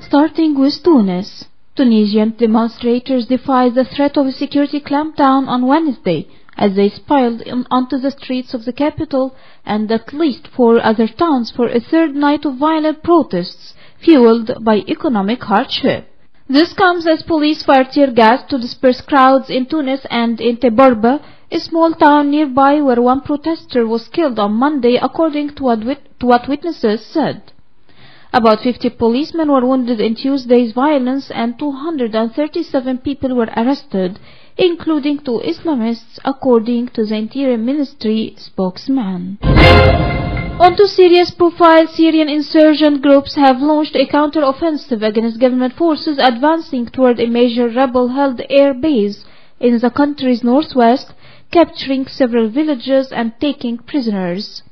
Starting with Tunis. Tunisian demonstrators defied the threat of a security clampdown on Wednesday as they spilled onto the streets of the capital and at least 4 other towns for a third night of violent protests fueled by economic hardship. This comes as police fired tear gas to disperse crowds in Tunis and in Teborba, a small town nearby where one protester was killed on Monday, according to what witnesses said. About 50 policemen were wounded in Tuesday's violence and 237 people were arrested, including 2 Islamists, according to the Interior Ministry spokesman. On to Syria's profile, Syrian insurgent groups have launched a counter-offensive against government forces advancing toward a major rebel-held air base in the country's northwest, capturing several villages and taking prisoners.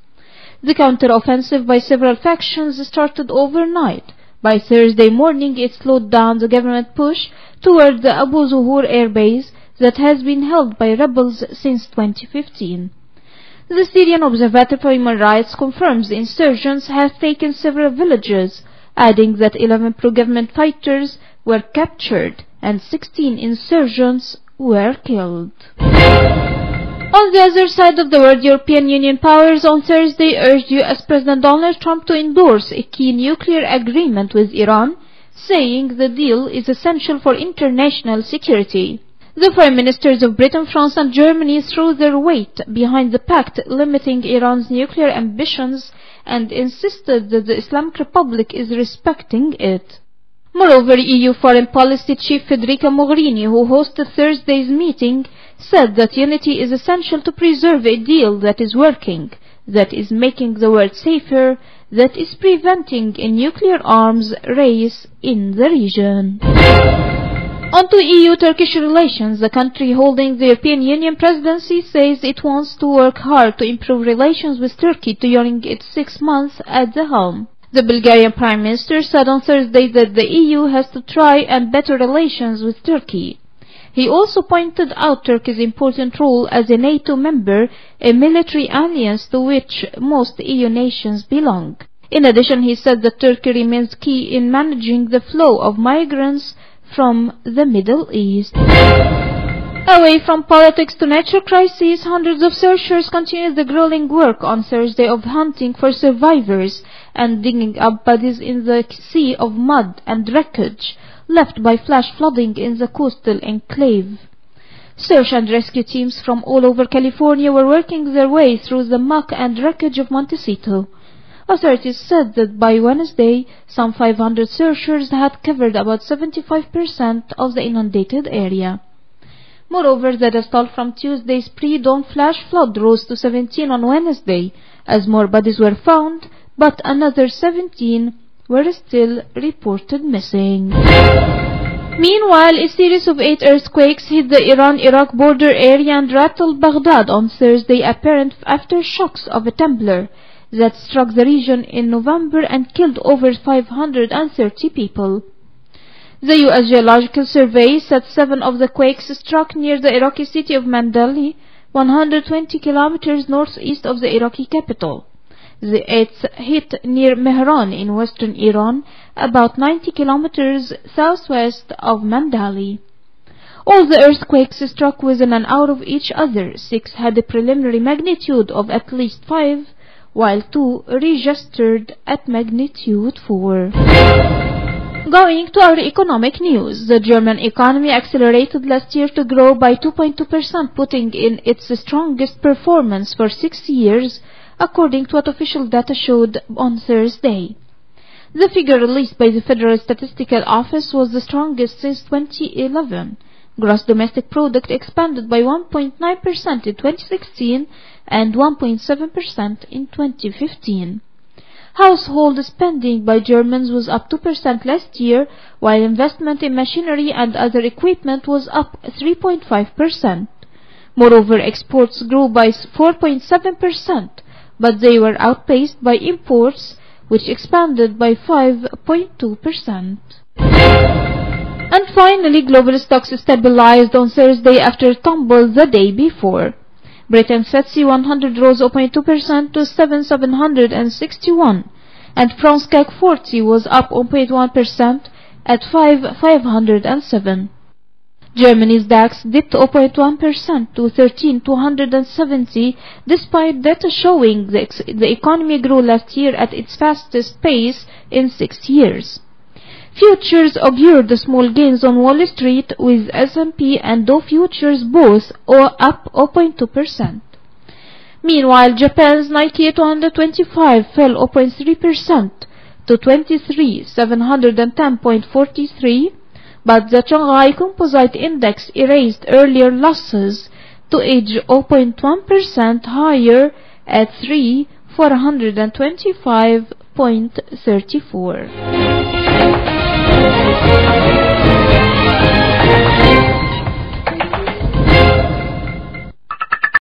The counter-offensive by several factions started overnight. By Thursday morning, it slowed down the government push toward the Abu Zuhur air base that has been held by rebels since 2015. The Syrian Observatory for Human Rights confirms the insurgents have taken several villages, adding that 11 pro-government fighters were captured and 16 insurgents were killed. On the other side of the world, European Union powers on Thursday urged US President Donald Trump to endorse a key nuclear agreement with Iran, saying the deal is essential for international security. The foreign ministers of Britain, France and Germany threw their weight behind the pact limiting Iran's nuclear ambitions and insisted that the Islamic Republic is respecting it. Moreover, EU Foreign Policy Chief Federica Mogherini, who hosted Thursday's meeting, said that unity is essential to preserve a deal that is working, that is making the world safer, that is preventing a nuclear arms race in the region. On to EU-Turkish relations. The country holding the European Union presidency says it wants to work hard to improve relations with Turkey during its 6 months at the helm. The Bulgarian Prime Minister said on Thursday that the EU has to try and better relations with Turkey. He also pointed out Turkey's important role as a NATO member, a military alliance to which most EU nations belong. In addition, he said that Turkey remains key in managing the flow of migrants from the Middle East. Away from politics to natural crises, hundreds of searchers continued the grueling work on Thursday of hunting for survivors and digging up bodies in the sea of mud and wreckage left by flash flooding in the coastal enclave. Search and rescue teams from all over California were working their way through the muck and wreckage of Montecito. Authorities said that by Wednesday, some 500 searchers had covered about 75% of the inundated area. Moreover, the death toll from Tuesday's pre-dawn flash flood rose to 17 on Wednesday, as more bodies were found, but another 17 were still reported missing. Meanwhile, a series of 8 earthquakes hit the Iran-Iraq border area and rattled Baghdad on Thursday, apparent aftershocks of a Templar that struck the region in November and killed over 530 people. The U.S. Geological Survey said 7 of the quakes struck near the Iraqi city of Mandali, 120 kilometers northeast of the Iraqi capital. The 8th hit near Mehran in western Iran, about 90 kilometers southwest of Mandali. All the earthquakes struck within an hour of each other. 6 had a preliminary magnitude of at least 5, while 2 registered at magnitude 4. Going to our economic news, the German economy accelerated last year to grow by 2.2%, putting in its strongest performance for 6 years, according to what official data showed on Thursday. The figure released by the Federal Statistical Office was the strongest since 2011. Gross domestic product expanded by 1.9% in 2016 and 1.7% in 2015. Household spending by Germans was up 2% last year, while investment in machinery and other equipment was up 3.5%. Moreover, exports grew by 4.7%, but they were outpaced by imports, which expanded by 5.2%. And finally, global stocks stabilized on Thursday after a tumble the day before. Britain's FTSE 100 rose 0.2% to 7,761, and France CAC 40 was up 0.1%, at 507. Germany's DAX dipped 0.1% to 13,270 despite data showing the economy grew last year at its fastest pace in 6 years. Futures augured the small gains on Wall Street with S&P and Dow futures both up 0.2%. Meanwhile, Japan's Nikkei 225 fell 0.3% to 23,710.43, but the Shanghai Composite Index erased earlier losses to edge 0.1% higher at 3,425.34.